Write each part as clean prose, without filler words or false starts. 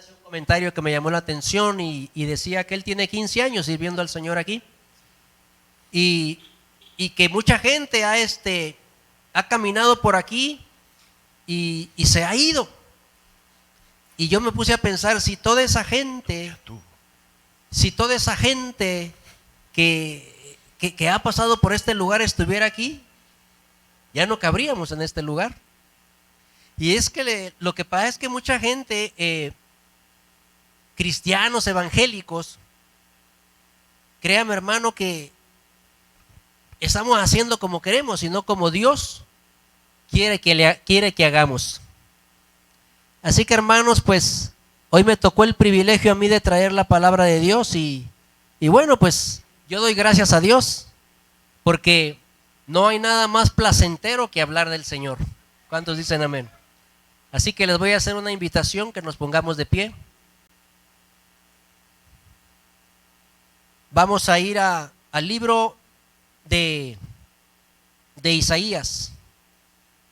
un comentario que me llamó la atención y decía que él tiene 15 años sirviendo al Señor aquí y, y que mucha gente ha caminado por aquí y se ha ido. Y yo me puse a pensar, si toda esa gente que ha pasado por este lugar estuviera aquí, ya no cabríamos en este lugar. Y es que lo que pasa es que mucha gente, cristianos evangélicos, créame hermano que estamos haciendo como queremos y no como Dios quiere que hagamos. Así que hermanos, pues hoy me tocó el privilegio a mí de traer la palabra de Dios y bueno, pues yo doy gracias a Dios porque no hay nada más placentero que hablar del Señor. ¿Cuántos dicen amén? Así que les voy a hacer una invitación, que nos pongamos de pie. Vamos a ir al libro de Isaías.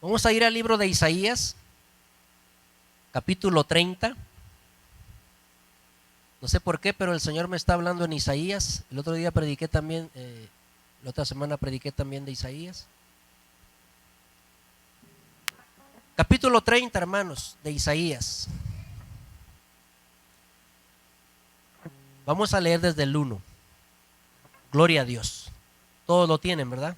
Vamos a ir al libro de Isaías, capítulo 30. No sé por qué, pero el Señor me está hablando en Isaías. El otro día prediqué también, la otra semana prediqué también de Isaías. Capítulo 30, hermanos, de Isaías. Vamos a leer desde el 1. Gloria a Dios. Todos lo tienen, ¿verdad?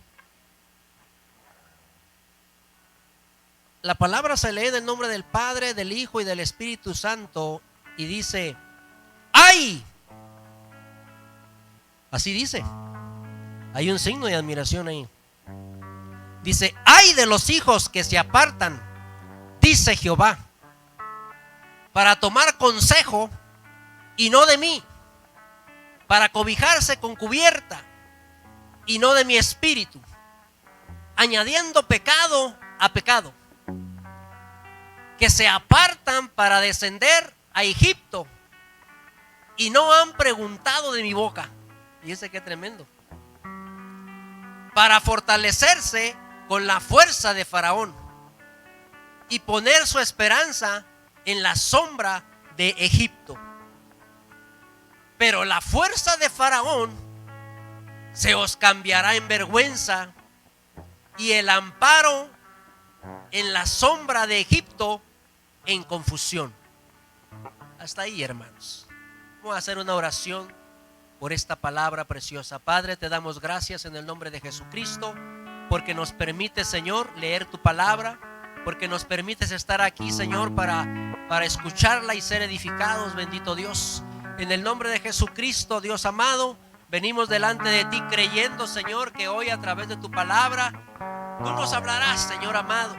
La palabra se lee en el nombre del Padre, del Hijo y del Espíritu Santo y dice: ¡ay! Así dice. Hay un signo de admiración ahí. Dice: ¡ay de los hijos que se apartan! Dice Jehová, para tomar consejo y no de mí, para cobijarse con cubierta y no de mi espíritu, añadiendo pecado a pecado, que se apartan para descender a Egipto y no han preguntado de mi boca. Y ese que tremendo. Para fortalecerse con la fuerza de Faraón y poner su esperanza en la sombra de Egipto. Pero la fuerza de Faraón se os cambiará en vergüenza y el amparo en la sombra de Egipto en confusión. Hasta ahí, hermanos. Vamos a hacer una oración por esta palabra preciosa. Padre, te damos gracias en el nombre de Jesucristo, porque nos permite, Señor, leer tu palabra, porque nos permites estar aquí, Señor, para escucharla y ser edificados, bendito Dios. En el nombre de Jesucristo, Dios amado, venimos delante de ti creyendo, Señor, que hoy a través de tu palabra tú nos hablarás, Señor amado,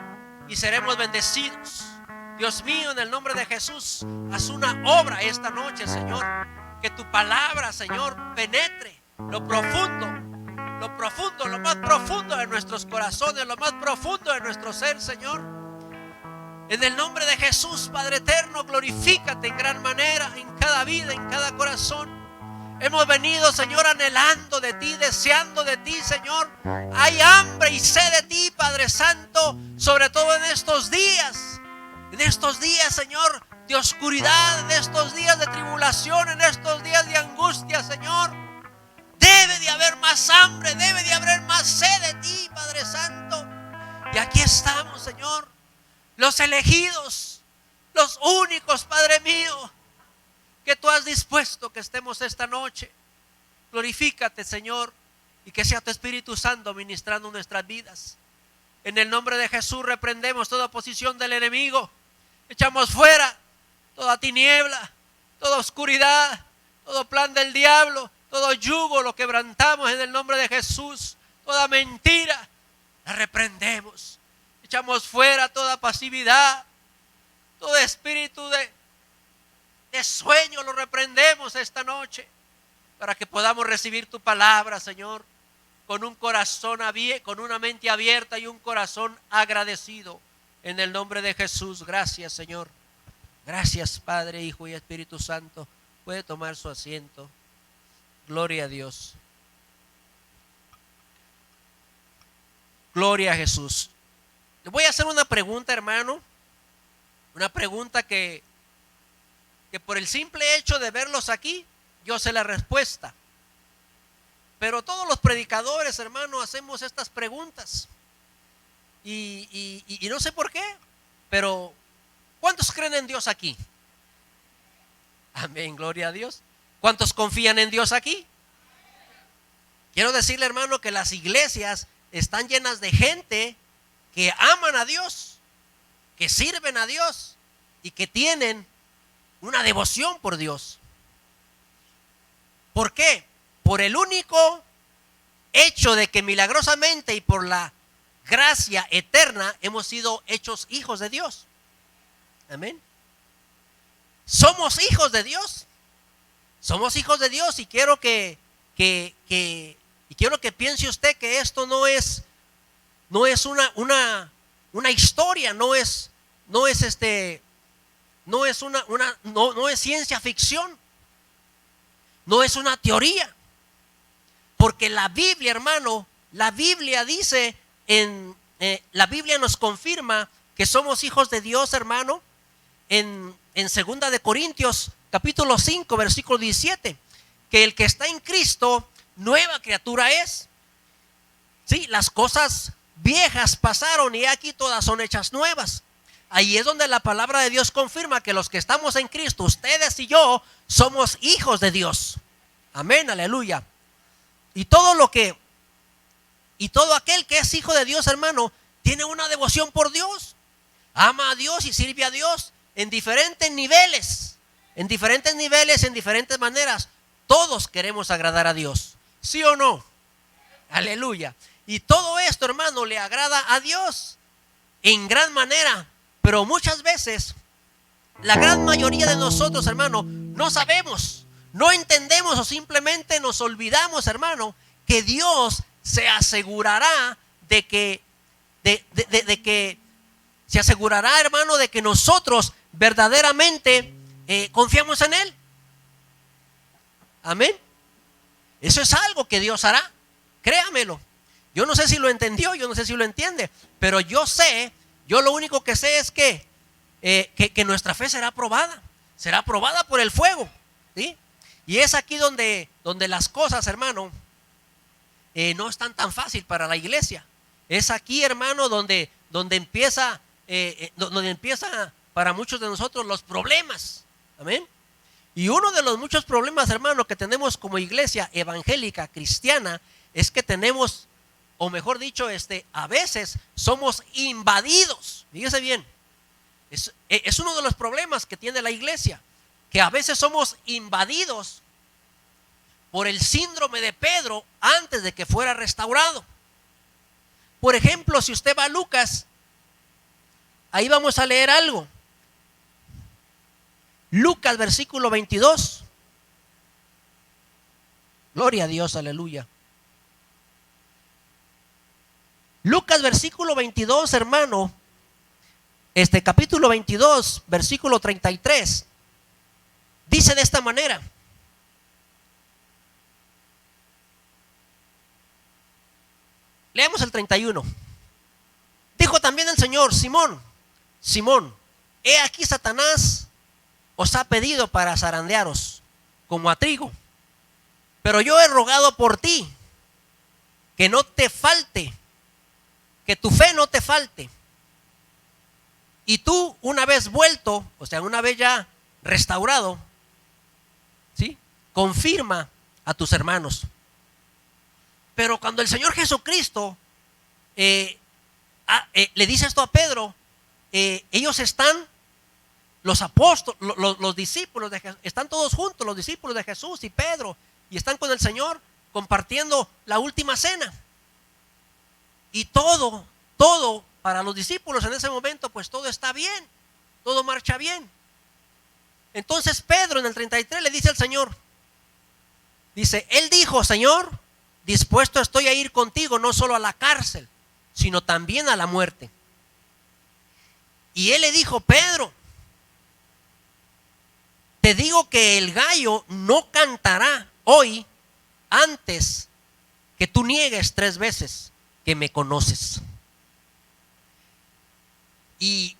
y seremos bendecidos. Dios mío, en el nombre de Jesús, haz una obra esta noche, Señor. Que tu palabra, Señor, penetre lo profundo, lo más profundo de nuestros corazones, lo más profundo de nuestro ser, Señor. En el nombre de Jesús, Padre eterno, glorifícate en gran manera en cada vida, en cada corazón. Hemos venido, Señor, anhelando de ti, deseando de ti, Señor. Hay hambre y sed de ti, Padre Santo, sobre todo en estos días. En estos días, Señor, de oscuridad, en estos días de tribulación, en estos días de angustia, Señor. Debe de haber más hambre, debe de haber más sed de ti, Padre Santo. Y aquí estamos, Señor, los elegidos, los únicos, Padre mío, que tú has dispuesto que estemos esta noche. Glorifícate, Señor, y que sea tu Espíritu Santo ministrando nuestras vidas. En el nombre de Jesús reprendemos toda oposición del enemigo. Echamos fuera toda tiniebla, toda oscuridad, todo plan del diablo, todo yugo lo quebrantamos en el nombre de Jesús. Toda mentira la reprendemos. Echamos fuera toda pasividad, todo espíritu de sueño lo reprendemos esta noche, para que podamos recibir tu palabra, Señor, con un corazón abierto, con una mente abierta y un corazón agradecido. En el nombre de Jesús, gracias, Señor. Gracias, Padre, Hijo y Espíritu Santo. Puede tomar su asiento. Gloria a Dios. Gloria a Jesús. Le voy a hacer una pregunta, hermano. Una pregunta que que por el simple hecho de verlos aquí, yo sé la respuesta. Pero todos los predicadores, hermano, hacemos estas preguntas. Y no sé por qué, pero ¿cuántos creen en Dios aquí? Amén, gloria a Dios. ¿Cuántos confían en Dios aquí? Quiero decirle, hermano, que las iglesias están llenas de gente que aman a Dios, que sirven a Dios y que tienen una devoción por Dios. ¿Por qué? Por el único hecho de que milagrosamente y por la gracia eterna hemos sido hechos hijos de Dios. Amén. Somos hijos de Dios. Somos hijos de Dios, y quiero que piense usted que esto no es una historia, no es ciencia ficción, no es una teoría. Porque la Biblia, hermano, la Biblia dice, la Biblia nos confirma que somos hijos de Dios, hermano, en 2 de Corintios capítulo 5 versículo 17, que el que está en Cristo nueva criatura es. Sí, las cosas viejas pasaron y aquí todas son hechas nuevas. Ahí es donde la palabra de Dios confirma que los que estamos en Cristo, ustedes y yo, somos hijos de Dios. Amén, aleluya. Y todo aquel que es hijo de Dios, hermano, tiene una devoción por Dios. Ama a Dios y sirve a Dios en diferentes niveles, en diferentes maneras. Todos queremos agradar a Dios, ¿sí o no? Aleluya. Y todo esto, hermano, le agrada a Dios en gran manera. Pero muchas veces, la gran mayoría de nosotros, hermano, no sabemos, no entendemos, o simplemente nos olvidamos, hermano, que Dios se asegurará de que se asegurará, hermano, de que nosotros verdaderamente confiamos en Él. Amén. Eso es algo que Dios hará, créamelo. Yo no sé si lo entendió, yo no sé si lo entiende, pero yo lo único que sé es que nuestra fe será probada por el fuego, ¿sí? Y es aquí donde las cosas, hermano, no están tan fácil para la iglesia. Es aquí, hermano, donde empieza para muchos de nosotros los problemas. Amén. Y uno de los muchos problemas, hermano, que tenemos como iglesia evangélica cristiana es que tenemos, o mejor dicho, a veces somos invadidos. Fíjese bien, es uno de los problemas que tiene la iglesia, que a veces somos invadidos por el síndrome de Pedro antes de que fuera restaurado. Por ejemplo, si usted va a Lucas, ahí vamos a leer algo. Lucas versículo 22. Gloria a Dios, aleluya. Lucas versículo 22, hermano, capítulo 22, versículo 33, dice de esta manera: leamos el 31. Dijo también el Señor: Simón, Simón, he aquí Satanás os ha pedido para zarandearos como a trigo, pero yo he rogado por ti que no te falte, que tu fe no te falte, y tú, una vez vuelto, o sea, una vez ya restaurado, ¿sí?, confirma a tus hermanos. Pero cuando el Señor Jesucristo le dice esto a Pedro, ellos están, los apóstoles, los discípulos de Jesús, están todos juntos, los discípulos de Jesús y Pedro, y están con el Señor compartiendo la última cena. Y todo para los discípulos en ese momento, pues todo está bien, todo marcha bien. Entonces Pedro en el 33 le dice al Señor, dice, él dijo: Señor, dispuesto estoy a ir contigo no solo a la cárcel, sino también a la muerte. Y él le dijo: Pedro, te digo que el gallo no cantará hoy antes que tú niegues 3 veces que me conoces. Y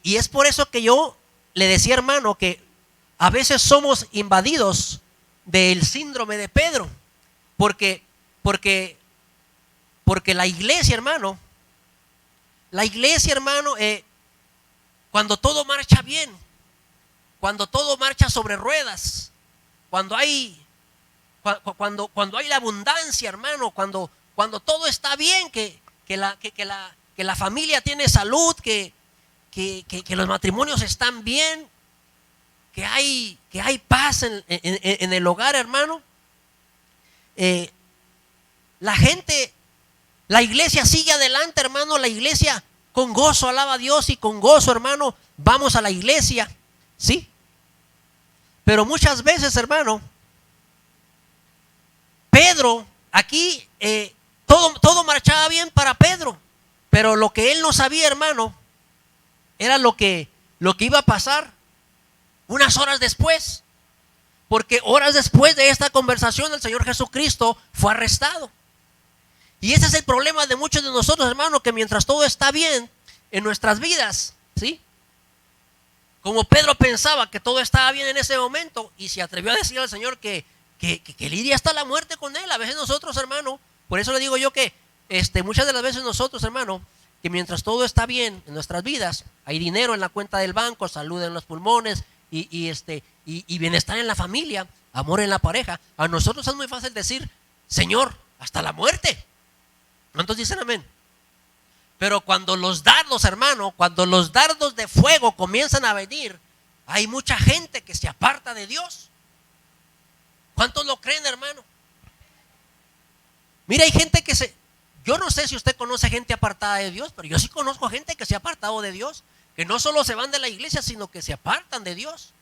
es por eso que yo le decía, hermano, que a veces somos invadidos del síndrome de Pedro, porque la iglesia, hermano, cuando todo marcha bien, cuando todo marcha sobre ruedas, cuando hay la abundancia, hermano, cuando todo está bien, que la familia tiene salud, que los matrimonios están bien, que hay paz en el hogar, hermano, la iglesia sigue adelante, hermano. La iglesia con gozo alaba a Dios, y con gozo, hermano, vamos a la iglesia, ¿sí? Pero muchas veces, hermano, Pedro, aquí todo marchaba bien para Pedro, pero lo que él no sabía, hermano, era lo que iba a pasar unas horas después, porque horas después de esta conversación el Señor Jesucristo fue arrestado. Y ese es el problema de muchos de nosotros, hermano, que mientras todo está bien en nuestras vidas, ¿sí? Como Pedro pensaba que todo estaba bien en ese momento, y se atrevió a decir al Señor que él iría hasta la muerte con él. A veces nosotros, hermano, por eso le digo yo que muchas de las veces nosotros, hermano, que mientras todo está bien en nuestras vidas, hay dinero en la cuenta del banco, salud en los pulmones, y bienestar en la familia, amor en la pareja, a nosotros es muy fácil decir: Señor, hasta la muerte. ¿Cuántos dicen amén? Pero cuando los dardos, hermano, cuando los dardos de fuego comienzan a venir, hay mucha gente que se aparta de Dios. ¿Cuántos lo creen, hermano? Mira, hay gente yo no sé si usted conoce gente apartada de Dios, pero yo sí conozco gente que se ha apartado de Dios, que no solo se van de la iglesia, sino que se apartan de Dios.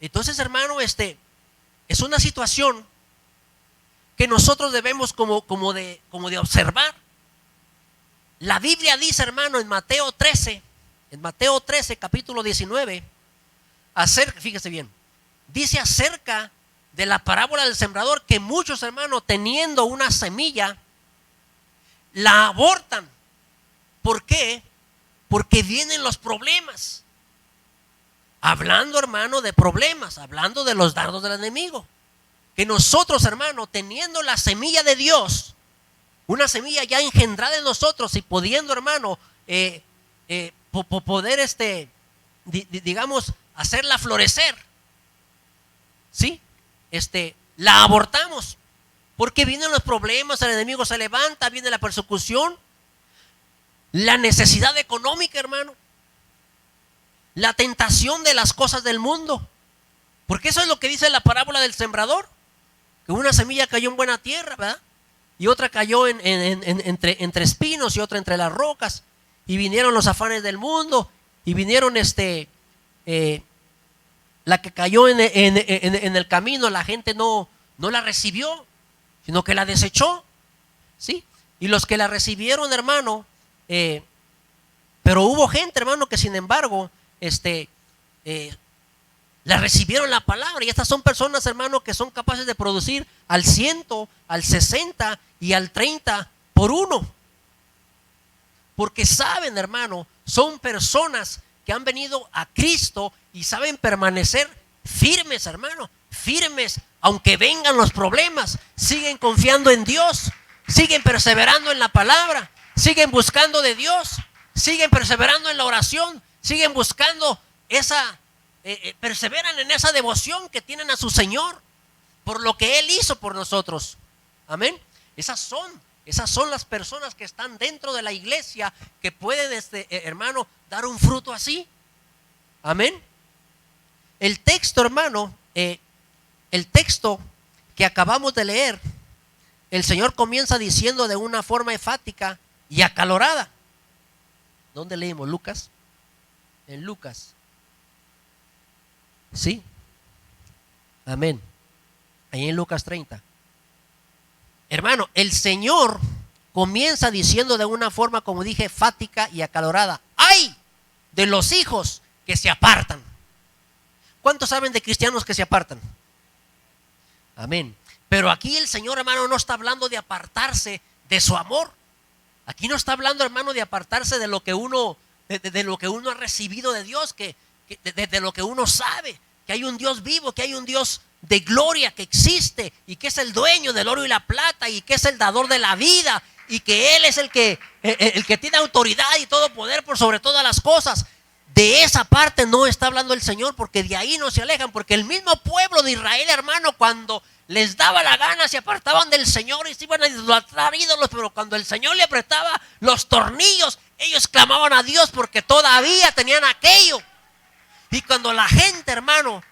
Entonces, hermano, es una situación que nosotros debemos como de observar. La Biblia dice, hermano, en Mateo 13, capítulo 19, fíjese bien, dice acerca de la parábola del sembrador, que muchos, hermanos, teniendo una semilla, la abortan. ¿Por qué? Porque vienen los problemas. Hablando, hermano, de problemas, hablando de los dardos del enemigo. Que nosotros, hermano, teniendo la semilla de Dios, una semilla ya engendrada en nosotros, y pudiendo, hermano, poder, digamos, hacerla florecer, ¿sí? La abortamos, porque vienen los problemas, el enemigo se levanta, viene la persecución, la necesidad económica, hermano, la tentación de las cosas del mundo, porque eso es lo que dice la parábola del sembrador, que una semilla cayó en buena tierra, ¿verdad? Y otra cayó entre espinos, y otra entre las rocas, y vinieron los afanes del mundo, y vinieron la que cayó en el camino, la gente no la recibió, sino que la desechó, ¿sí? Y los que la recibieron, hermano, pero hubo gente, hermano, que sin embargo, la recibieron la palabra, y estas son personas, hermano, que son capaces de producir al 100, al 60 y al 30 por uno. Porque saben, hermano, son personas que han venido a Cristo y saben permanecer firmes, hermano, firmes, aunque vengan los problemas, siguen confiando en Dios, siguen perseverando en la palabra, siguen buscando de Dios, siguen perseverando en la oración, siguen buscando perseveran en esa devoción que tienen a su Señor por lo que Él hizo por nosotros. Amén. Esas son las personas que están dentro de la iglesia, que pueden, hermano, dar un fruto así. Amén. El texto, hermano, el texto que acabamos de leer, el Señor comienza diciendo de una forma enfática y acalorada. ¿Dónde leímos? Lucas. En Lucas. Sí. Amén. Ahí en Lucas 30. Hermano, el Señor comienza diciendo de una forma, como dije, enfática y acalorada: ¡ay de los hijos que se apartan! ¿Cuántos saben de cristianos que se apartan? Amén. Pero aquí el Señor, hermano, no está hablando de apartarse de su amor. Aquí no está hablando, hermano, de apartarse de lo que uno ha recibido de Dios, que de lo que uno sabe, que hay un Dios vivo, que hay un Dios de gloria que existe y que es el dueño del oro y la plata y que es el dador de la vida y que Él es el que tiene autoridad y todo poder por sobre todas las cosas. De esa parte no está hablando el Señor, porque de ahí no se alejan, porque el mismo pueblo de Israel, hermano, cuando les daba la gana se apartaban del Señor y se iban a idolatrar ídolos, pero cuando el Señor le apretaba los tornillos, ellos clamaban a Dios porque todavía tenían aquello. Y cuando la gente, hermano,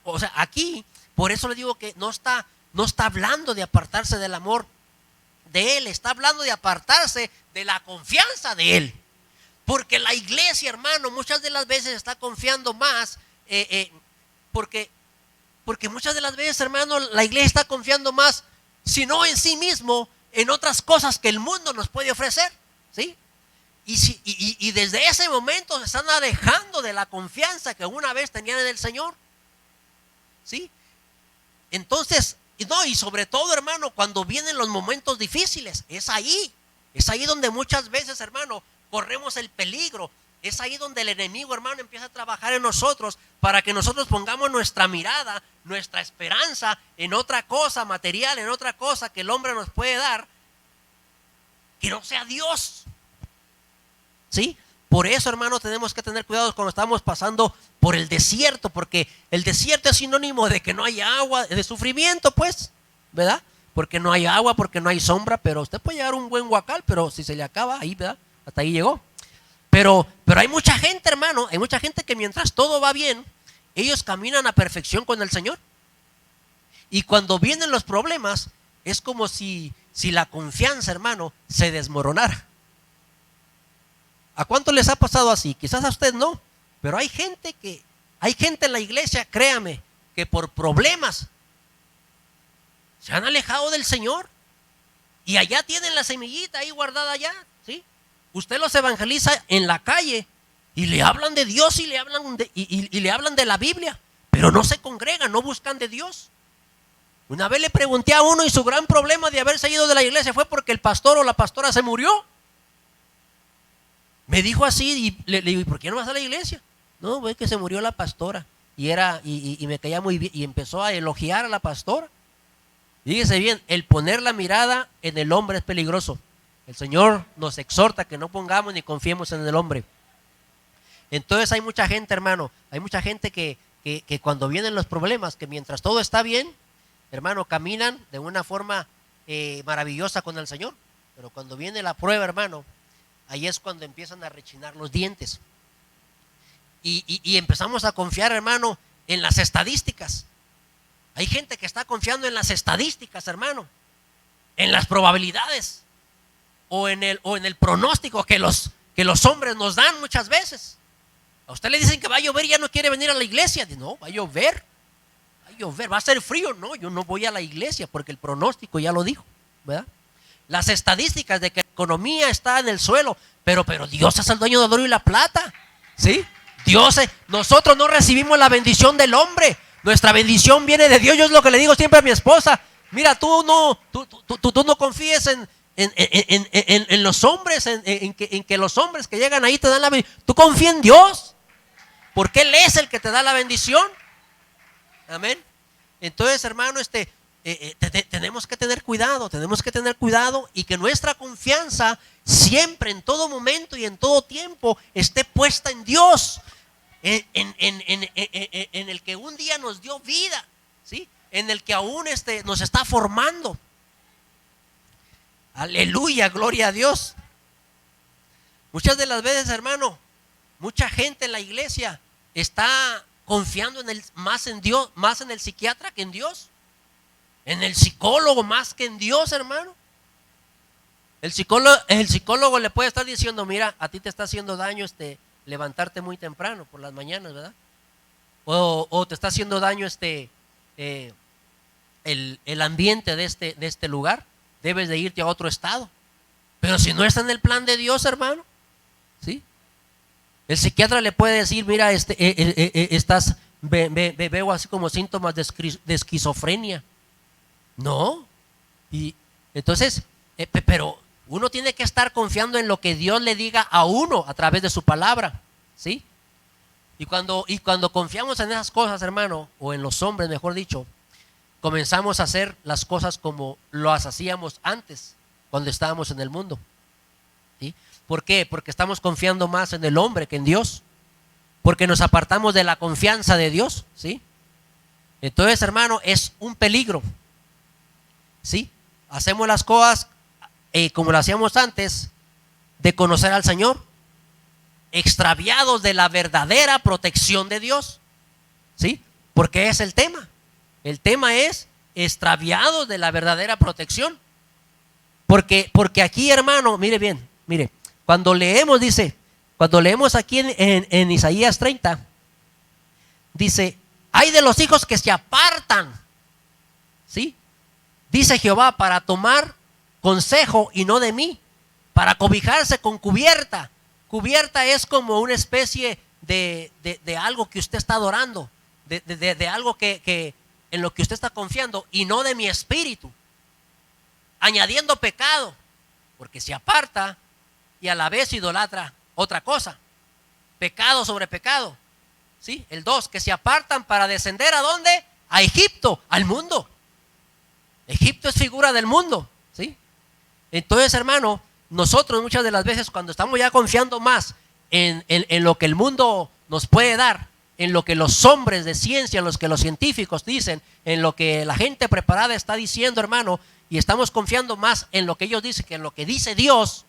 o sea, aquí, por eso le digo que no está hablando de apartarse del amor de Él, está hablando de apartarse de la confianza de Él. Porque la iglesia, hermano, muchas de las veces está confiando más, porque muchas de las veces, hermano, la iglesia está confiando más, si no en sí mismo, en otras cosas que el mundo nos puede ofrecer, ¿sí? Y desde ese momento se están alejando de la confianza que una vez tenían en el Señor, ¿sí? Entonces, y sobre todo, hermano, cuando vienen los momentos difíciles, es ahí donde muchas veces, hermano, corremos el peligro. Es ahí donde el enemigo, hermano, empieza a trabajar en nosotros para que nosotros pongamos nuestra mirada, nuestra esperanza en otra cosa material, en otra cosa que el hombre nos puede dar, que no sea Dios. ¿Sí? Por eso, hermano, tenemos que tener cuidado cuando estamos pasando por el desierto, porque el desierto es sinónimo de que no hay agua, de sufrimiento, pues, ¿verdad? Porque no hay agua, porque no hay sombra, pero usted puede llegar a un buen huacal, pero si se le acaba, ahí, ¿verdad? Hasta ahí llegó. Pero hay mucha gente, hermano, hay mucha gente que mientras todo va bien, ellos caminan a perfección con el Señor. Y cuando vienen los problemas, es como si la confianza, hermano, se desmoronara. ¿A cuánto les ha pasado así? Quizás a usted no, pero hay gente en la iglesia, créame, que por problemas se han alejado del Señor. Y allá tienen la semillita ahí guardada allá, ¿sí? Usted los evangeliza en la calle y le hablan de Dios y le hablan de la Biblia, pero no se congregan, no buscan de Dios. Una vez le pregunté a uno y su gran problema de haberse ido de la iglesia fue porque el pastor o la pastora se murió. Me dijo así y le digo, ¿por qué no vas a la iglesia? No, es que se murió la pastora y me caía muy bien y empezó a elogiar a la pastora. Fíjese bien, el poner la mirada en el hombre es peligroso. El Señor nos exhorta que no pongamos ni confiemos en el hombre. Entonces hay mucha gente, hermano, hay mucha gente que cuando vienen los problemas, que mientras todo está bien, hermano, caminan de una forma maravillosa con el Señor. Pero cuando viene la prueba, hermano, ahí es cuando empiezan a rechinar los dientes. Y empezamos a confiar, hermano, en las estadísticas. Hay gente que está confiando en las estadísticas, hermano, en las probabilidades o en el pronóstico que los hombres nos dan muchas veces. A usted le dicen que va a llover y ya no quiere venir a la iglesia. Dice, no, va a llover, va a ser frío. No, yo no voy a la iglesia porque el pronóstico ya lo dijo, ¿verdad? Las estadísticas de que la economía está en el suelo, pero Dios es el dueño del oro y la plata, ¿sí? Nosotros no recibimos la bendición del hombre, nuestra bendición viene de Dios. Yo es lo que le digo siempre a mi esposa: mira, tú no confíes en los hombres, en que los hombres que llegan ahí te dan la bendición. Tú confía en Dios, porque Él es el que te da la bendición. Amén. Entonces, hermano, tenemos que tener cuidado y que nuestra confianza siempre, en todo momento y en todo tiempo, esté puesta en Dios, en el que un día nos dio vida, ¿sí? En el que aún nos está formando. Aleluya, gloria a Dios. Muchas de las veces, hermano, mucha gente en la iglesia está confiando más en Dios, más en el psiquiatra que en Dios, en el psicólogo más que en Dios, hermano. El psicólogo le puede estar diciendo: mira, a ti te está haciendo daño levantarte muy temprano por las mañanas, ¿verdad? O te está haciendo daño el ambiente de este lugar, debes de irte a otro estado. Pero si no está en el plan de Dios, hermano, ¿sí? El psiquiatra le puede decir: mira, veo así como síntomas de esquizofrenia. No. Y entonces, pero uno tiene que estar confiando en lo que Dios le diga a uno a través de su palabra, ¿sí? Y cuando confiamos en esas cosas, hermano, o en los hombres, mejor dicho, comenzamos a hacer las cosas como las hacíamos antes, cuando estábamos en el mundo. ¿Sí? ¿Por qué? Porque estamos confiando más en el hombre que en Dios. Porque nos apartamos de la confianza de Dios. ¿Sí? Entonces, hermano, es un peligro. ¿Sí? Hacemos las cosas como lo hacíamos antes de conocer al Señor, extraviados de la verdadera protección de Dios. ¿Sí? Porque es el tema. El tema es extraviados de la verdadera protección. Porque aquí, hermano, mire bien, mire, cuando leemos, dice, cuando leemos aquí en Isaías 30, dice, hay de los hijos que se apartan, ¿sí? Dice Jehová, para tomar consejo y no de mí, para cobijarse con cubierta. Cubierta es como una especie de algo que usted está adorando, de algo que en lo que usted está confiando, y no de mi espíritu, añadiendo pecado, porque se aparta y a la vez idolatra otra cosa, pecado sobre pecado. ¿Sí? El 2, que se apartan para descender ¿a dónde? A Egipto, al mundo. Egipto es figura del mundo. ¿Sí? Entonces, hermano, nosotros muchas de las veces, cuando estamos ya confiando más en lo que el mundo nos puede dar, en lo que los hombres de ciencia, en lo que los científicos dicen, en lo que la gente preparada está diciendo, hermano, y estamos confiando más en lo que ellos dicen que en lo que dice Dios,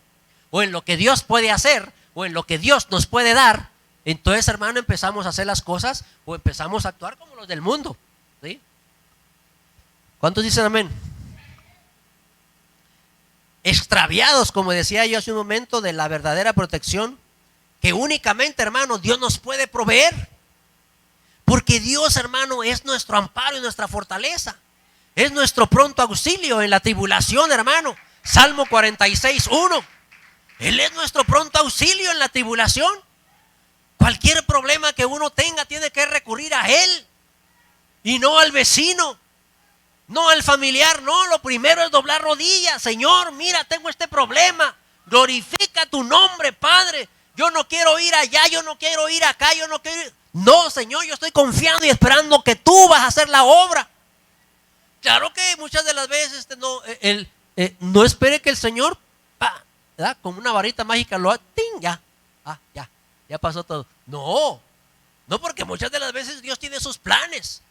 o en lo que Dios puede hacer, o en lo que Dios nos puede dar, entonces, hermano, empezamos a hacer las cosas o empezamos a actuar como los del mundo. ¿Sí? ¿Cuántos dicen amén? Extraviados, como decía yo hace un momento, de la verdadera protección que únicamente, hermano, Dios nos puede proveer. Porque Dios, hermano, es nuestro amparo y nuestra fortaleza. Es nuestro pronto auxilio en la tribulación, hermano. Salmo 46:1. Él es nuestro pronto auxilio en la tribulación. Cualquier problema que uno tenga tiene que recurrir a Él y no al vecino, no al familiar. No, lo primero es doblar rodillas. Señor, mira, tengo este problema. Glorifica tu nombre, Padre. Yo no quiero ir allá, yo no quiero ir acá, yo no quiero ir. No, Señor, yo estoy confiando y esperando que tú vas a hacer la obra. Claro que muchas de las veces no espere que el Señor, ¿verdad? Como una varita mágica lo haga, ¡ting! Ya pasó todo. No, porque muchas de las veces Dios tiene sus planes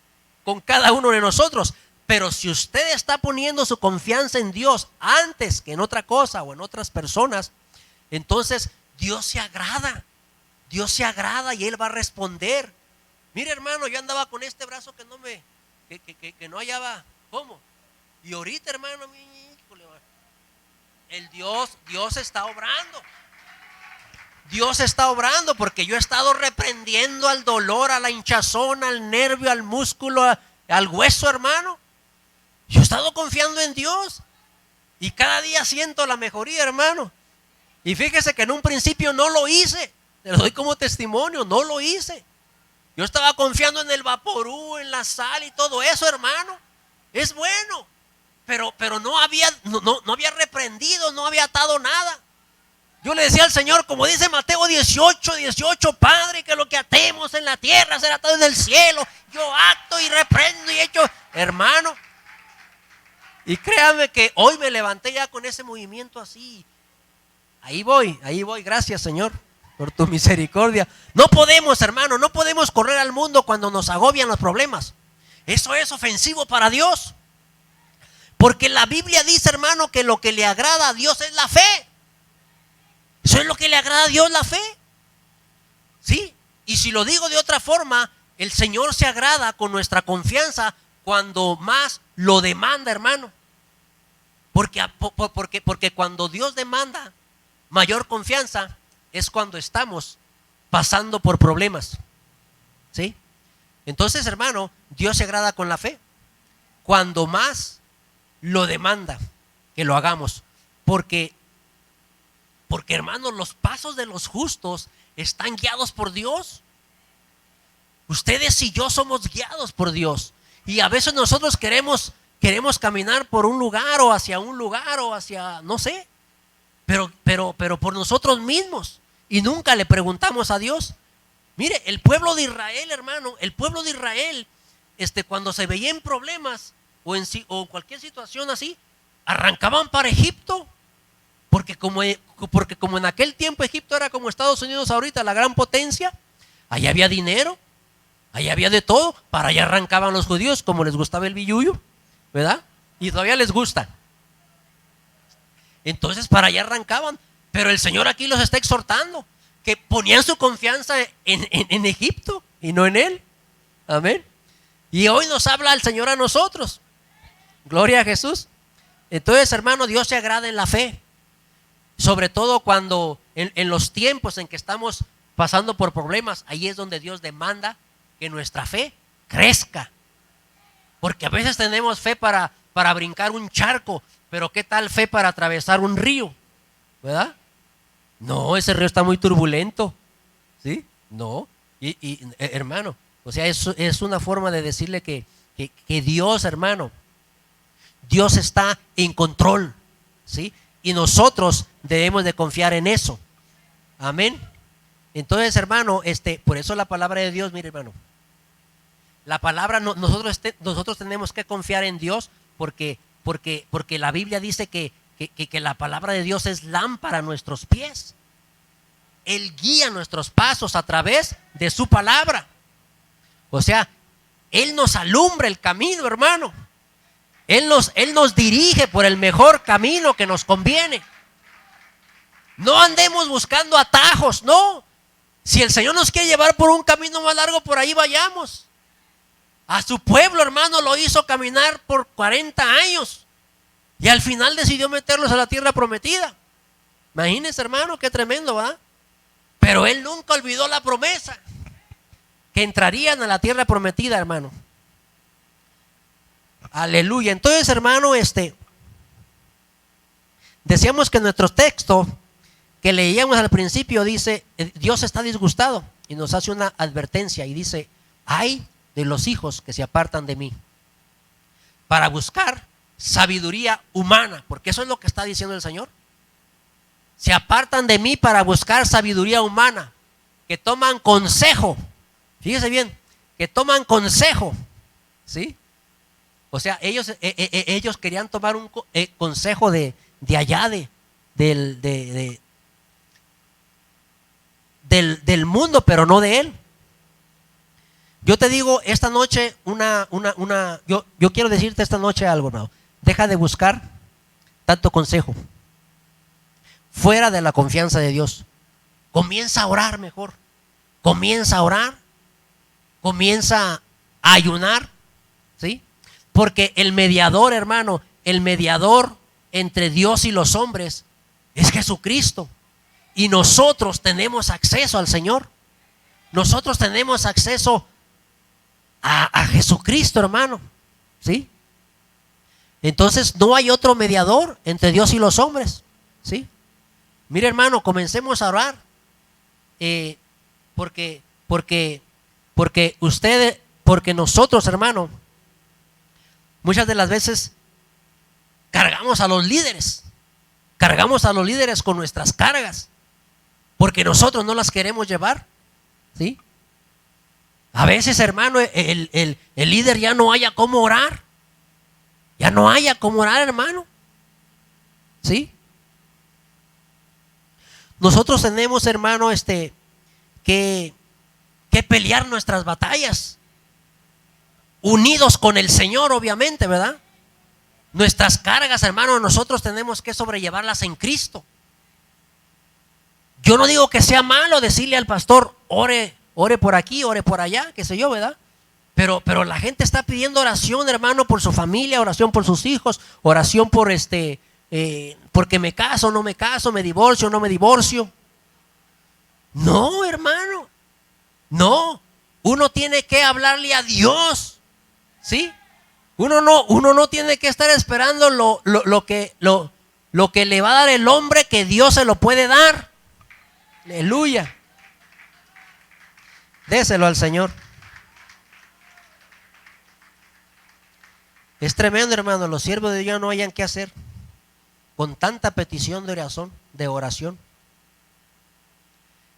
con cada uno de nosotros. Pero si usted está poniendo su confianza en Dios antes que en otra cosa o en otras personas, entonces Dios se agrada. Dios se agrada y Él va a responder. Mire, hermano, yo andaba con este brazo que no hallaba cómo. Y ahorita, hermano, Dios está obrando. Dios está obrando, porque yo he estado reprendiendo al dolor, a la hinchazón, al nervio, al músculo, al hueso, hermano. Yo he estado confiando en Dios y cada día siento la mejoría, hermano. Y fíjese que en un principio no lo hice. Te lo doy como testimonio, no lo hice. Yo estaba confiando en el vaporú, en la sal y todo eso, hermano. Es bueno, pero no había reprendido, no había atado nada. Yo le decía al Señor, como dice Mateo 18, Padre, que lo que atemos en la tierra será atado en el cielo. Yo acto y reprendo y echo, hermano. Y créame que hoy me levanté ya con ese movimiento así. Ahí voy, gracias, Señor, por tu misericordia. No podemos, hermano, no podemos correr al mundo cuando nos agobian los problemas. Eso es ofensivo para Dios. Porque la Biblia dice, hermano, que lo que le agrada a Dios es la fe. Eso es lo que le agrada a Dios, la fe. ¿Sí? Y si lo digo de otra forma, el Señor se agrada con nuestra confianza cuando más lo demanda, hermano. Porque cuando Dios demanda mayor confianza es cuando estamos pasando por problemas. ¿Sí? Entonces, hermano, Dios se agrada con la fe cuando más lo demanda que lo hagamos. Porque, hermano, los pasos de los justos están guiados por Dios. Ustedes y yo somos guiados por Dios. Y a veces nosotros queremos caminar por un lugar o hacia no sé, pero por nosotros mismos. Y nunca le preguntamos a Dios. Mire, el pueblo de Israel, hermano, el pueblo de Israel, cuando se veía en problemas o cualquier situación así, arrancaban para Egipto, porque como en aquel tiempo Egipto era como Estados Unidos ahorita, la gran potencia, allá había dinero, allá había de todo, para allá arrancaban los judíos, como les gustaba el billuyo, ¿verdad? Y todavía les gusta. Entonces para allá arrancaban, pero el Señor aquí los está exhortando, que ponían su confianza en Egipto y no en Él. Amén. Y hoy nos habla el Señor a nosotros. Gloria a Jesús. Entonces, hermano, Dios se agrada en la fe, sobre todo cuando en los tiempos en que estamos pasando por problemas. Ahí es donde Dios demanda que nuestra fe crezca, porque a veces tenemos fe para brincar un charco, pero ¿qué tal fe para atravesar un río? ¿Verdad? No, ese río está muy turbulento, ¿sí? No, y hermano, o sea, es una forma de decirle que Dios, hermano, Dios está en control, ¿sí? Y nosotros debemos de confiar en eso. Amén. Entonces, hermano, por eso la palabra de Dios, mire, hermano, la palabra, nosotros tenemos que confiar en Dios, porque la Biblia dice que la palabra de Dios es lámpara a nuestros pies. Él guía nuestros pasos a través de su palabra. O sea, Él nos alumbra el camino, hermano. Él nos dirige por el mejor camino que nos conviene. No andemos buscando atajos, no. Si el Señor nos quiere llevar por un camino más largo, por ahí vayamos. A su pueblo, hermano, lo hizo caminar por 40 años. Y al final decidió meterlos a la tierra prometida. Imagínense, hermano, qué tremendo, ¿verdad? Pero Él nunca olvidó la promesa, que entrarían a la tierra prometida, hermano. Aleluya. Entonces, hermano, decíamos que nuestro texto que leíamos al principio dice, Dios está disgustado, y nos hace una advertencia y dice: ay de los hijos que se apartan de mí para buscar sabiduría humana, porque eso es lo que está diciendo el Señor. Se apartan de mí para buscar sabiduría humana, que toman consejo. Fíjese bien, que toman consejo, ¿sí? O sea, ellos querían tomar un consejo de allá, del mundo, pero no de Él. Yo te digo esta noche yo quiero decirte esta noche algo, ¿no? Deja de buscar tanto consejo fuera de la confianza de Dios. Comienza a orar mejor. Comienza a orar. Comienza a ayunar, ¿sí? Porque el mediador, hermano, el mediador entre Dios y los hombres es Jesucristo. Y nosotros tenemos acceso al Señor. Nosotros tenemos acceso a Jesucristo, hermano, ¿sí? Entonces no hay otro mediador entre Dios y los hombres, ¿sí? Mire, hermano, comencemos a orar, porque nosotros, hermano, muchas de las veces cargamos a los líderes con nuestras cargas, porque nosotros no las queremos llevar, ¿sí? A veces, hermano, el líder ya no haya cómo orar. Ya no haya cómo orar, hermano, ¿sí? Nosotros tenemos, hermano, que pelear nuestras batallas unidos con el Señor, obviamente, ¿verdad? Nuestras cargas, hermano, nosotros tenemos que sobrellevarlas en Cristo. Yo no digo que sea malo decirle al pastor: ore por aquí, ore por allá, qué sé yo, ¿verdad? Pero la gente está pidiendo oración, hermano, por su familia, oración por sus hijos, oración por porque me caso, no me caso, me divorcio, no me divorcio. No, hermano, no. Uno tiene que hablarle a Dios, ¿sí? Uno no tiene que estar esperando lo que le va a dar el hombre, que Dios se lo puede dar. Aleluya. Déselo al Señor. Es tremendo, hermano. Los siervos de Dios no hayan qué hacer con tanta petición de oración.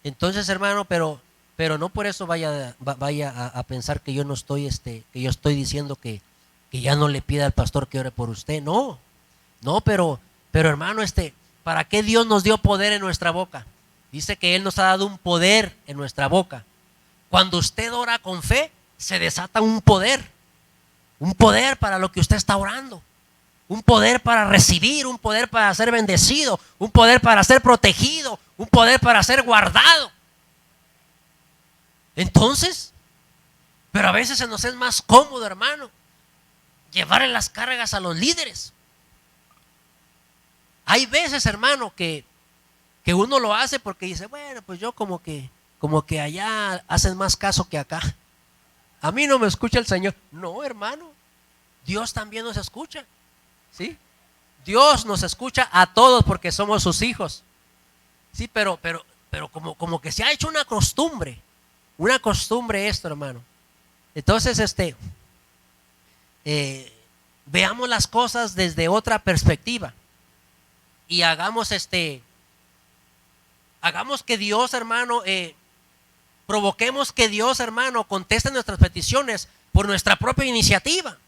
Entonces, hermano, pero Pero no por eso vaya a pensar que yo no estoy, que yo estoy diciendo que ya no le pida al pastor que ore por usted. No, no, pero hermano, ¿para qué Dios nos dio poder en nuestra boca? Dice que Él nos ha dado un poder en nuestra boca. Cuando usted ora con fe, se desata un poder para lo que usted está orando, un poder para recibir, un poder para ser bendecido, un poder para ser protegido, un poder para ser guardado. Entonces, pero a veces se nos es más cómodo, hermano, llevarle las cargas a los líderes. Hay veces, hermano, que uno lo hace porque dice, bueno, pues yo como que allá hacen más caso que acá. A mí no me escucha el Señor. No, hermano, Dios también nos escucha, ¿sí? Dios nos escucha a todos porque somos sus hijos. Sí, pero como que se ha hecho una costumbre esto, hermano. Entonces, veamos las cosas desde otra perspectiva y hagamos que Dios, hermano, provoquemos que Dios, hermano, conteste nuestras peticiones por nuestra propia iniciativa.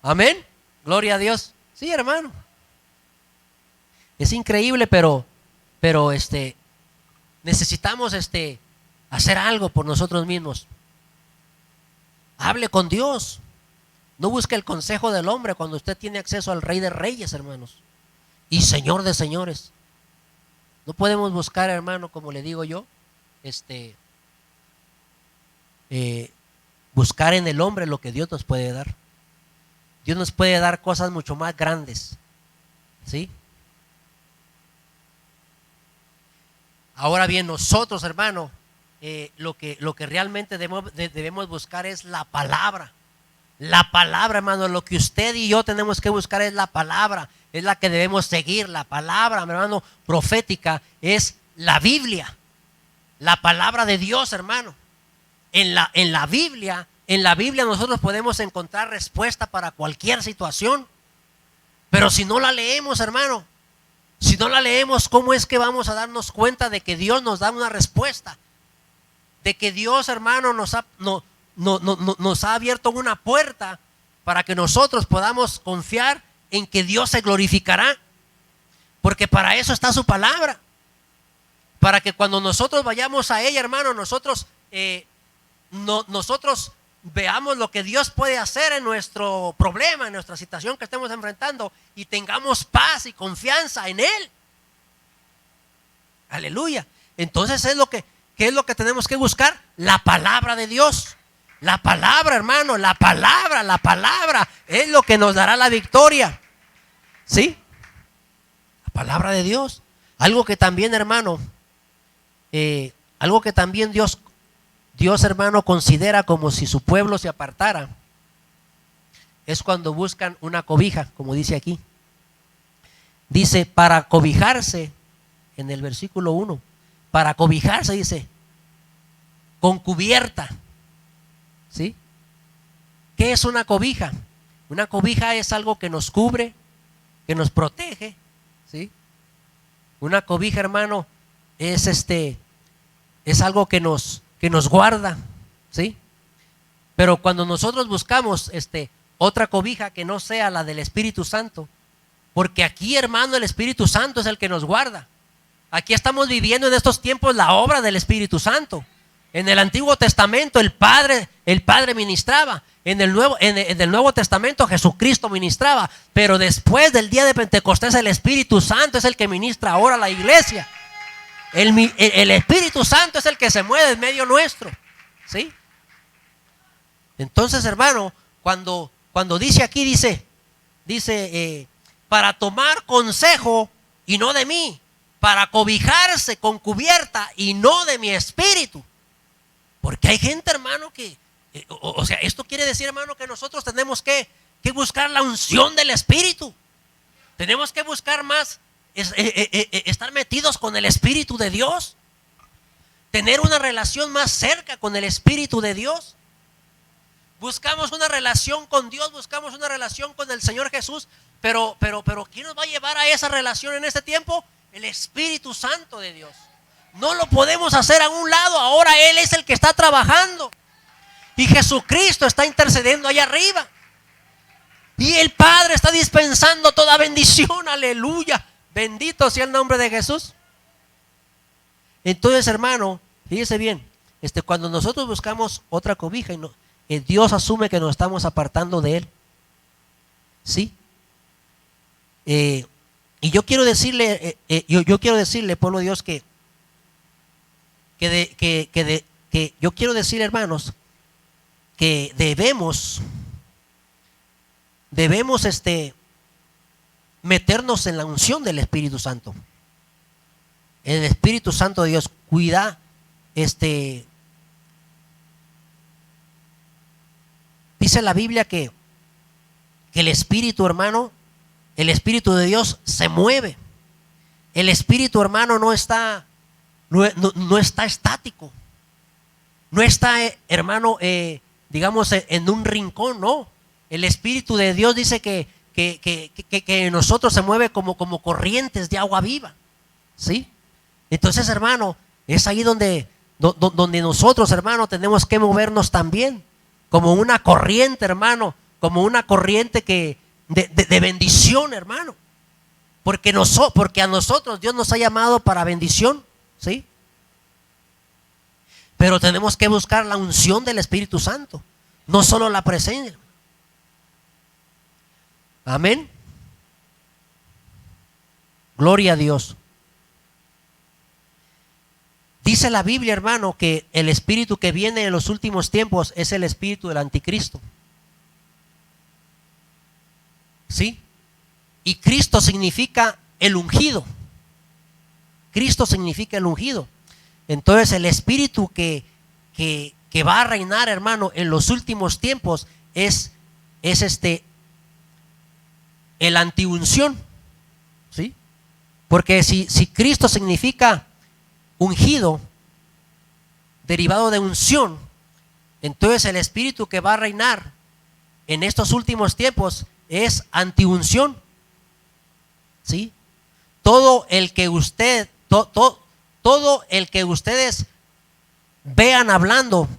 Amén, gloria a Dios. Sí, hermano, es increíble, pero necesitamos hacer algo por nosotros mismos. Hable con Dios. No busque el consejo del hombre cuando usted tiene acceso al Rey de Reyes, hermanos, y Señor de señores. No podemos buscar, hermano, como le digo yo, buscar en el hombre lo que Dios nos puede dar. Dios nos puede dar cosas mucho más grandes, ¿sí? Ahora bien, nosotros, hermano, lo que realmente debemos buscar es la palabra. La palabra, hermano, lo que usted y yo tenemos que buscar es la palabra, es la que debemos seguir. La palabra, hermano, profética es la Biblia, la palabra de Dios, hermano. En la Biblia nosotros podemos encontrar respuesta para cualquier situación. Pero si no la leemos, hermano, si no la leemos, ¿cómo es que vamos a darnos cuenta de que Dios nos da una respuesta? De que Dios, hermano, nos ha abierto una puerta para que nosotros podamos confiar en que Dios se glorificará. Porque para eso está su palabra. Para que cuando nosotros vayamos a ella, hermano, nosotros veamos lo que Dios puede hacer en nuestro problema, en nuestra situación que estemos enfrentando, y tengamos paz y confianza en Él. Aleluya. Entonces ¿qué es lo que tenemos que buscar? La palabra de Dios. La palabra, hermano, la palabra es lo que nos dará la victoria. ¿Sí? La palabra de Dios. Algo que también, hermano, algo que también Dios, hermano, considera como si su pueblo se apartara, es cuando buscan una cobija, como dice aquí. Dice, para cobijarse, en el versículo 1, para cobijarse, dice, con cubierta. ¿Sí? ¿Qué es una cobija? Una cobija es algo que nos cubre, que nos protege, ¿sí? Una cobija, hermano, es algo que nos guarda, ¿sí? Pero cuando nosotros buscamos otra cobija que no sea la del Espíritu Santo, porque aquí, hermano, el Espíritu Santo es el que nos guarda. Aquí estamos viviendo en estos tiempos la obra del Espíritu Santo. En el Antiguo Testamento el Padre ministraba. En el Nuevo Testamento Jesucristo ministraba. Pero después del día de Pentecostés el Espíritu Santo es el que ministra ahora a la iglesia. El Espíritu Santo es el que se mueve en medio nuestro, ¿sí? Entonces, hermano, cuando dice aquí, dice para tomar consejo y no de mí, para cobijarse con cubierta y no de mi espíritu. Porque hay gente, hermano, que, o sea, esto quiere decir, hermano, que nosotros tenemos que buscar la unción del Espíritu. Tenemos que buscar más, estar metidos con el Espíritu de Dios. Tener una relación más cerca con el Espíritu de Dios. Buscamos una relación con Dios, buscamos una relación con el Señor Jesús. Pero ¿quién nos va a llevar a esa relación en este tiempo? El Espíritu Santo de Dios. No lo podemos hacer a un lado. Ahora Él es el que está trabajando. Y Jesucristo está intercediendo allá arriba. Y el Padre está dispensando toda bendición. Aleluya. Bendito sea el nombre de Jesús. Entonces, hermano, fíjese bien. Cuando nosotros buscamos otra cobija, Dios asume que nos estamos apartando de Él. ¿Sí? Y yo quiero decirle, pueblo de Dios, que yo quiero decir, hermanos, que debemos meternos en la unción del Espíritu Santo. El Espíritu Santo de Dios cuida, dice la Biblia que el Espíritu, hermano, el Espíritu de Dios se mueve. El Espíritu, hermano, no está estático. No está, hermano, digamos, en un rincón, no. El Espíritu de Dios dice que en nosotros se mueve como corrientes de agua viva. ¿Sí? Entonces, hermano, es ahí donde nosotros, hermano, tenemos que movernos también. Como una corriente, hermano. Como una corriente de bendición, hermano. Porque a nosotros Dios nos ha llamado para bendición. ¿Sí? Pero tenemos que buscar la unción del Espíritu Santo, no solo la presencia. Amén. Gloria a Dios. Dice la Biblia, hermano, que el espíritu que viene en los últimos tiempos es el espíritu del anticristo. ¿Sí? Y Cristo significa el ungido. Cristo significa el ungido. Entonces el espíritu que va a reinar, hermano, en los últimos tiempos es el antiunción. ¿Sí? Porque si Cristo significa ungido, derivado de unción, entonces el espíritu que va a reinar en estos últimos tiempos es antiunción. ¿Sí? Todo el que ustedes ven hablando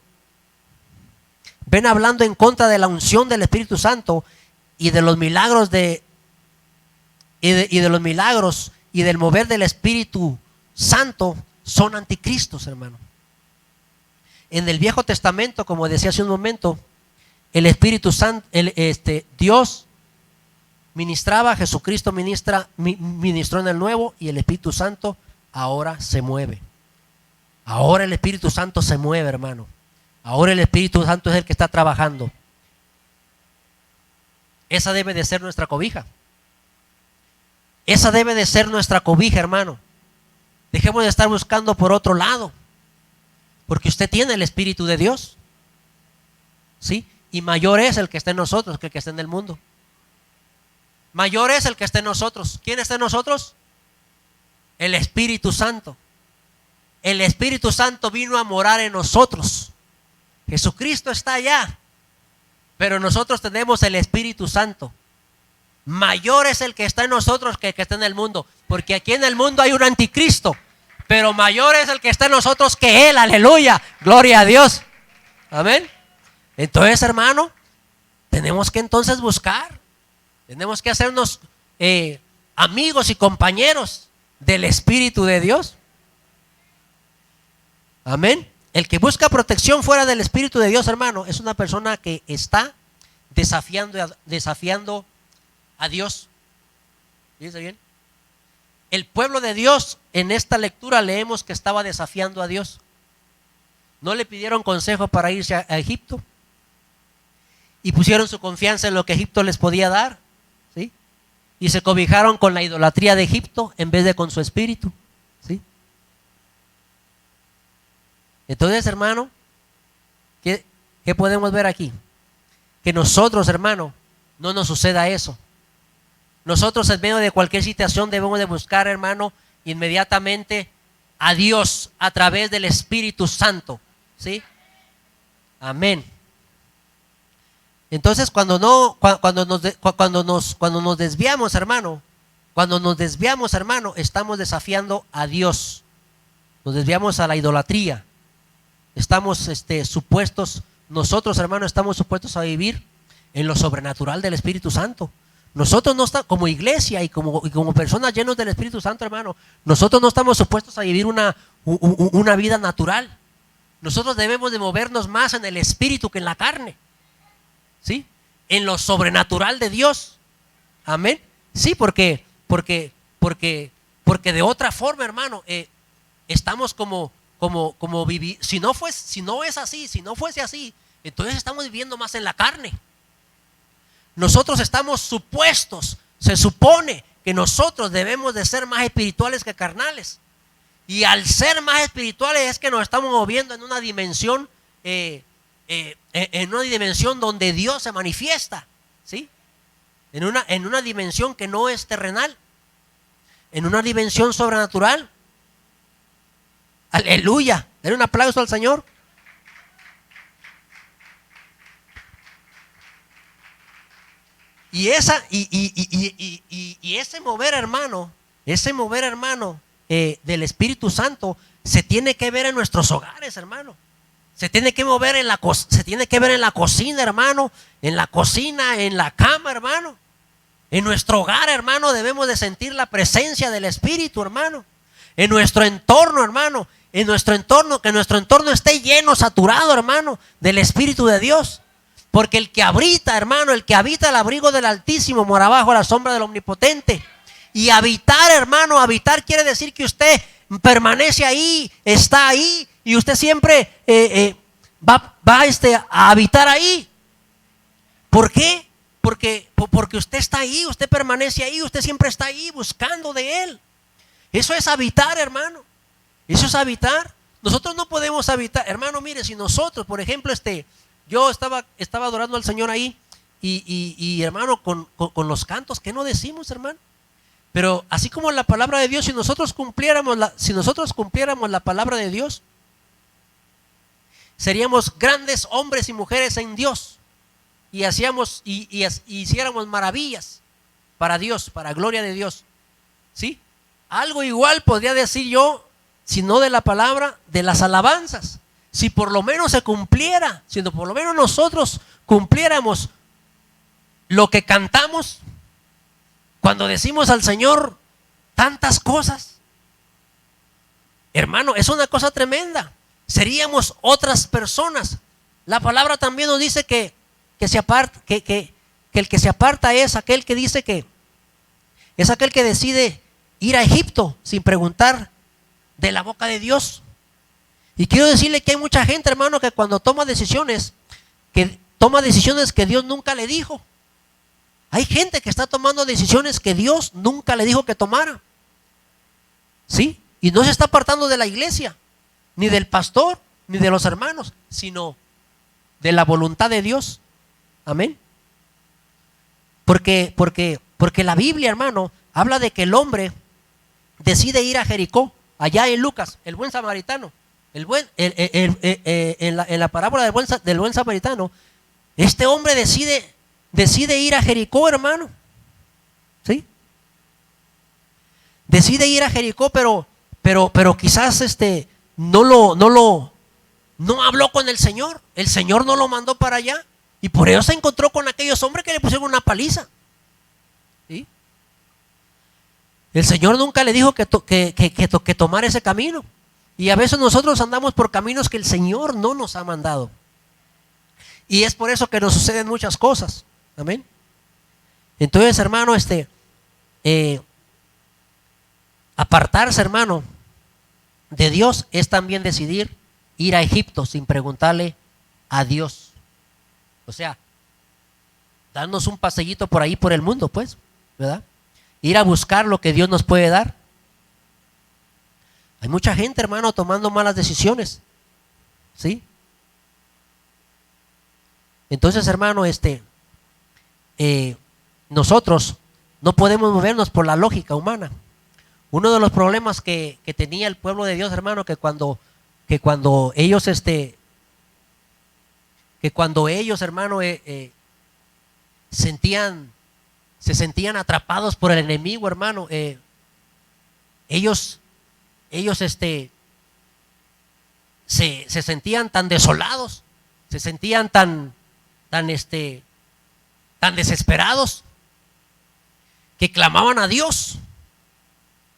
en contra de la unción del Espíritu Santo y de los milagros y del mover del Espíritu Santo, son anticristos, hermano. En el Viejo Testamento, como decía hace un momento, el Espíritu Santo, Dios ministraba, Jesucristo ministró en el Nuevo, y el Espíritu Santo ahora se mueve. Ahora el Espíritu Santo se mueve, hermano. Ahora el Espíritu Santo es el que está trabajando. Esa debe de ser nuestra cobija. Esa debe de ser nuestra cobija, hermano. Dejemos de estar buscando por otro lado, porque usted tiene el Espíritu de Dios. ¿Sí? Y mayor es el que está en nosotros que el que está en el mundo. Mayor es el que está en nosotros. ¿Quién está en nosotros? El Espíritu Santo. El Espíritu Santo vino a morar en nosotros. Jesucristo está allá, pero nosotros tenemos el Espíritu Santo. Mayor es el que está en nosotros que el que está en el mundo, porque aquí en el mundo hay un anticristo, pero mayor es el que está en nosotros que Él. Aleluya, gloria a Dios. Amén. Entonces, hermano, tenemos que entonces buscar, tenemos que hacernos amigos y compañeros del Espíritu de Dios. Amén. El que busca protección fuera del Espíritu de Dios, hermano, es una persona que está desafiando a Dios. ¿Dice bien? El pueblo de Dios, en esta lectura leemos que estaba desafiando a Dios. No le pidieron consejo para irse a Egipto, y pusieron su confianza en lo que Egipto les podía dar. ¿Sí? Y se cobijaron con la idolatría de Egipto en vez de con su espíritu. ¿Sí? Entonces, hermano, ¿qué podemos ver aquí? Que nosotros, hermano, no nos suceda eso. Nosotros, en medio de cualquier situación, debemos de buscar, hermano, inmediatamente a Dios a través del Espíritu Santo. ¿Sí? Amén. Entonces, cuando nos desviamos, hermano, estamos desafiando a Dios. nos desviamos a la idolatría. Estamos supuestos, nosotros hermanos, estamos supuestos a vivir en lo sobrenatural del Espíritu Santo. Nosotros no estamos, como iglesia y como personas llenos del Espíritu Santo, hermano, nosotros no estamos supuestos a vivir una vida natural. Nosotros debemos de movernos más en el Espíritu que en la carne, ¿sí? En lo sobrenatural de Dios. Amén. Sí, porque de otra forma, hermano, estamos como vivir. Si no fuese así, entonces estamos viviendo más en la carne. Nosotros estamos supuestos, se supone que nosotros debemos de ser más espirituales que carnales. Y al ser más espirituales es que nos estamos moviendo en una dimensión, donde Dios se manifiesta, ¿sí? En una dimensión que no es terrenal, en una dimensión sobrenatural. Aleluya. Denle un aplauso al Señor. Y ese mover, hermano, del Espíritu Santo se tiene que ver en nuestros hogares, hermano. Se tiene que mover se tiene que ver en la cocina, hermano, en la cocina, en la cama, hermano. En nuestro hogar, hermano, debemos de sentir la presencia del Espíritu, hermano. En nuestro entorno, hermano, que nuestro entorno esté lleno, saturado, hermano, del Espíritu de Dios. Porque el que habita, hermano, el que habita el abrigo del Altísimo mora bajo la sombra del Omnipotente. Y habitar, hermano, habitar quiere decir que usted permanece ahí, está ahí, y usted siempre va a habitar ahí. ¿Por qué? Porque usted está ahí, usted permanece ahí, usted siempre está ahí buscando de Él. Eso es habitar, hermano. Eso es habitar. Nosotros no podemos habitar, hermano. Mire, si nosotros, por ejemplo, yo estaba adorando al Señor ahí y hermano, con los cantos, ¿qué no decimos, hermano? Pero así como la palabra de Dios, si nosotros cumpliéramos la palabra de Dios, seríamos grandes hombres y mujeres en Dios y hiciéramos maravillas para Dios, para gloria de Dios, ¿sí? Algo igual podría decir yo, si no de la palabra, de las alabanzas. Si por lo menos se cumpliera, si por lo menos nosotros cumpliéramos lo que cantamos cuando decimos al Señor tantas cosas, hermano, es una cosa tremenda. Seríamos otras personas. La palabra también nos dice que el que se aparta es aquel que dice que es aquel que decide ir a Egipto sin preguntar de la boca de Dios. Y quiero decirle que hay mucha gente, hermano, que cuando toma decisiones que Dios nunca le dijo. Hay gente que está tomando decisiones que Dios nunca le dijo que tomara, ¿sí? Y no se está apartando de la iglesia, ni del pastor, ni de los hermanos, sino de la voluntad de Dios. Amén. Porque la Biblia, hermano, habla de que el hombre decide ir a Jericó, allá en Lucas, el buen samaritano. En la parábola del buen samaritano, este hombre decide ir a Jericó, hermano, ¿sí? Decide ir a Jericó, pero quizás no habló con el Señor no lo mandó para allá, y por eso se encontró con aquellos hombres que le pusieron una paliza, ¿sí? El Señor nunca le dijo que tomara ese camino. Y a veces nosotros andamos por caminos que el Señor no nos ha mandado. Y es por eso que nos suceden muchas cosas. Amén. Entonces, hermano, apartarse, hermano, de Dios es también decidir ir a Egipto sin preguntarle a Dios. O sea, darnos un paseíto por ahí por el mundo, pues, ¿verdad? Ir a buscar lo que Dios nos puede dar. Hay mucha gente, hermano, tomando malas decisiones, ¿sí? Entonces, hermano, nosotros no podemos movernos por la lógica humana. Uno de los problemas que tenía el pueblo de Dios, hermano, que cuando ellos, hermano, se sentían atrapados por el enemigo, hermano, ellos se sentían tan desolados, se sentían tan desesperados, que clamaban a Dios.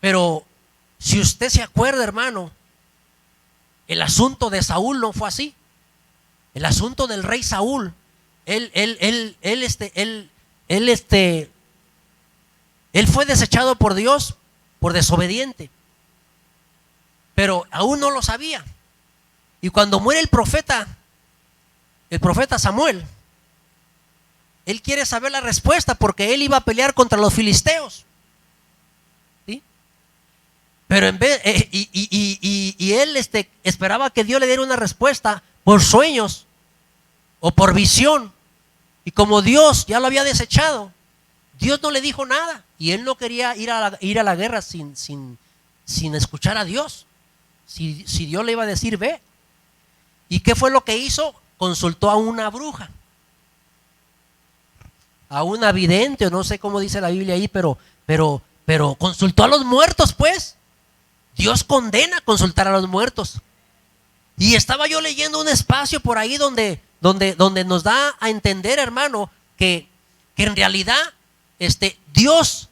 Pero si usted se acuerda, hermano, el asunto de Saúl no fue así. El asunto del rey Saúl, él fue desechado por Dios por desobediente, pero aún no lo sabía. Y cuando muere el profeta Samuel, él quiere saber la respuesta, porque él iba a pelear contra los filisteos, ¿sí? Pero en vez y él esperaba que Dios le diera una respuesta por sueños o por visión, y como Dios ya lo había desechado, Dios no le dijo nada, y él no quería ir a la guerra sin escuchar a Dios. Si Dios le iba a decir ve. ¿Y qué fue lo que hizo? Consultó a una bruja, a una vidente, o no sé cómo dice la Biblia ahí, pero consultó a los muertos, pues. Dios condena consultar a los muertos. Y estaba yo leyendo un espacio por ahí donde nos da a entender, hermano, que en realidad Dios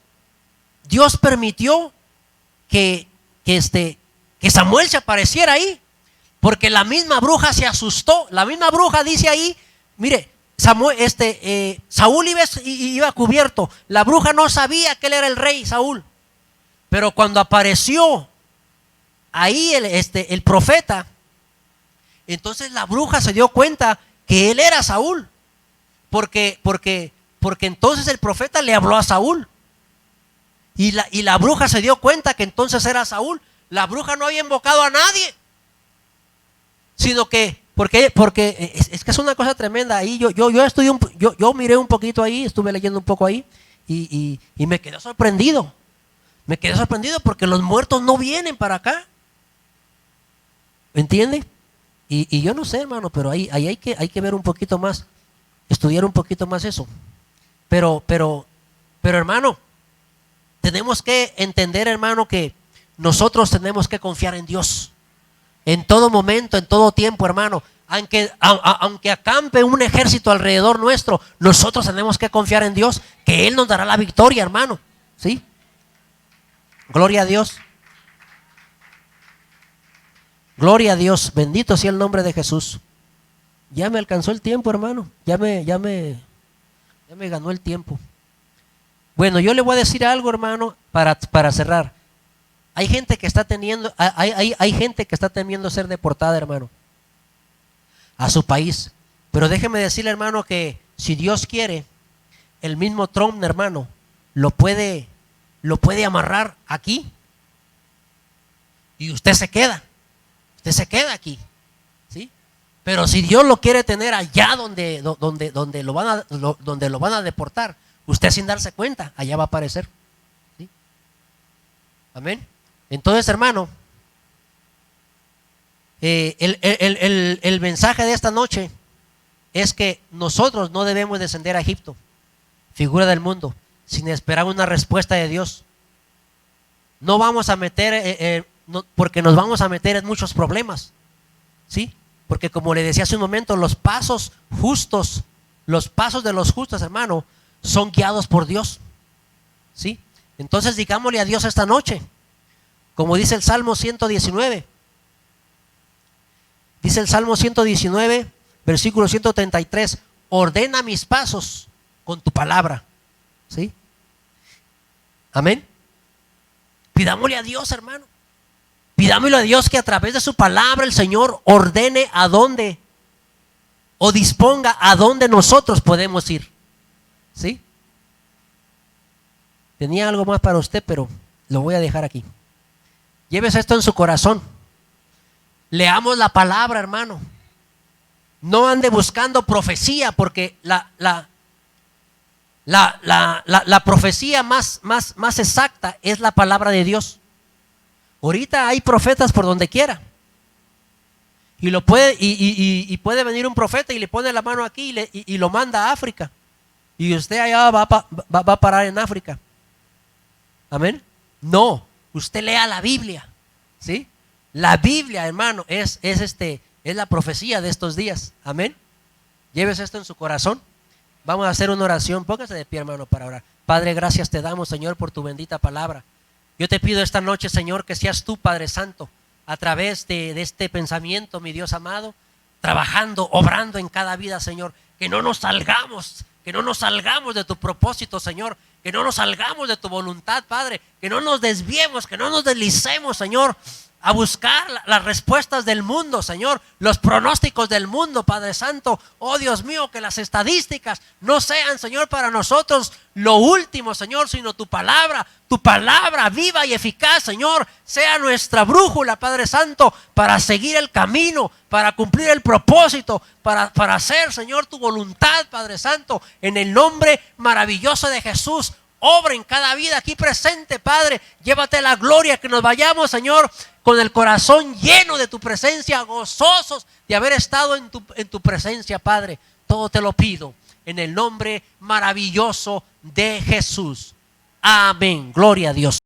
permitió que Samuel se apareciera ahí, porque la misma bruja se asustó. La misma bruja dice ahí, mire, Saúl iba cubierto. La bruja no sabía que él era el rey Saúl, pero cuando apareció ahí el profeta, entonces la bruja se dio cuenta que él era Saúl, porque entonces el profeta le habló a Saúl, y la bruja se dio cuenta que entonces era Saúl. La bruja no había invocado a nadie, sino que porque es que es una cosa tremenda. Ahí yo estudié yo miré un poquito ahí, estuve leyendo un poco ahí, y me quedé sorprendido. Me quedé sorprendido porque los muertos no vienen para acá, ¿entiende? Y yo no sé, hermano, pero ahí hay que ver un poquito más, estudiar un poquito más eso. Pero hermano, tenemos que entender, hermano, que nosotros tenemos que confiar en Dios en todo momento, en todo tiempo, hermano. Aunque acampe un ejército alrededor nuestro, nosotros tenemos que confiar en Dios, que Él nos dará la victoria, hermano. ¿Sí? Gloria a Dios. Gloria a Dios. Bendito sea el nombre de Jesús. Ya me alcanzó el tiempo, hermano. Ya me ganó el tiempo. Bueno, yo le voy a decir algo, hermano, para cerrar. Hay gente que está temiendo ser deportada, hermano, a su país. Pero déjeme decirle, hermano, que si Dios quiere, el mismo Trump, hermano, lo puede amarrar aquí, y usted se queda aquí, ¿sí? Pero si Dios lo quiere tener allá donde lo van a deportar, usted sin darse cuenta, allá va a aparecer, ¿sí? Amén. Entonces, hermano, el mensaje de esta noche es que nosotros no debemos descender a Egipto, figura del mundo, sin esperar una respuesta de Dios. No vamos a meter, porque nos vamos a meter en muchos problemas, ¿sí? Porque como le decía hace un momento, los pasos de los justos, hermano, son guiados por Dios, ¿sí? Entonces digámosle a Dios esta noche, como dice el Salmo 119. Dice el Salmo 119, versículo 133, ordena mis pasos con tu palabra, ¿sí? Amén. Pidámosle a Dios, hermano. Pidámosle a Dios que a través de su palabra el Señor ordene a dónde, o disponga a dónde nosotros podemos ir, ¿sí? Tenía algo más para usted, pero lo voy a dejar aquí. Llévese esto en su corazón. Leamos la palabra, hermano. No ande buscando profecía, porque la profecía más exacta es la palabra de Dios. Ahorita hay profetas por donde quiera. Y puede venir un profeta y le pone la mano aquí y lo manda a África. Y usted allá va a parar en África. Amén. No, usted lea la Biblia, ¿sí? La Biblia, hermano, es la profecía de estos días. Amén. Lleves esto en su corazón. Vamos a hacer una oración. Póngase de pie, hermano, para orar. Padre, gracias te damos, Señor, por tu bendita palabra. Yo te pido esta noche, Señor, que seas tú, Padre Santo, a través de este pensamiento, mi Dios amado, trabajando, obrando en cada vida, Señor. Que no nos salgamos de tu propósito, Señor. Que no nos salgamos de tu voluntad, Padre. Que no nos desviemos, que no nos deslicemos, Señor, a buscar las respuestas del mundo, Señor, los pronósticos del mundo, Padre Santo. Oh Dios mío, que las estadísticas no sean, Señor, para nosotros lo último, Señor, sino tu palabra viva y eficaz, Señor, sea nuestra brújula, Padre Santo, para seguir el camino, para cumplir el propósito, para hacer, Señor, tu voluntad, Padre Santo, en el nombre maravilloso de Jesús. Obra en cada vida aquí presente, Padre. Llévate la gloria, que nos vayamos, Señor, con el corazón lleno de tu presencia, gozosos de haber estado en tu presencia, Padre. Todo te lo pido en el nombre maravilloso de Jesús. Amén. Gloria a Dios.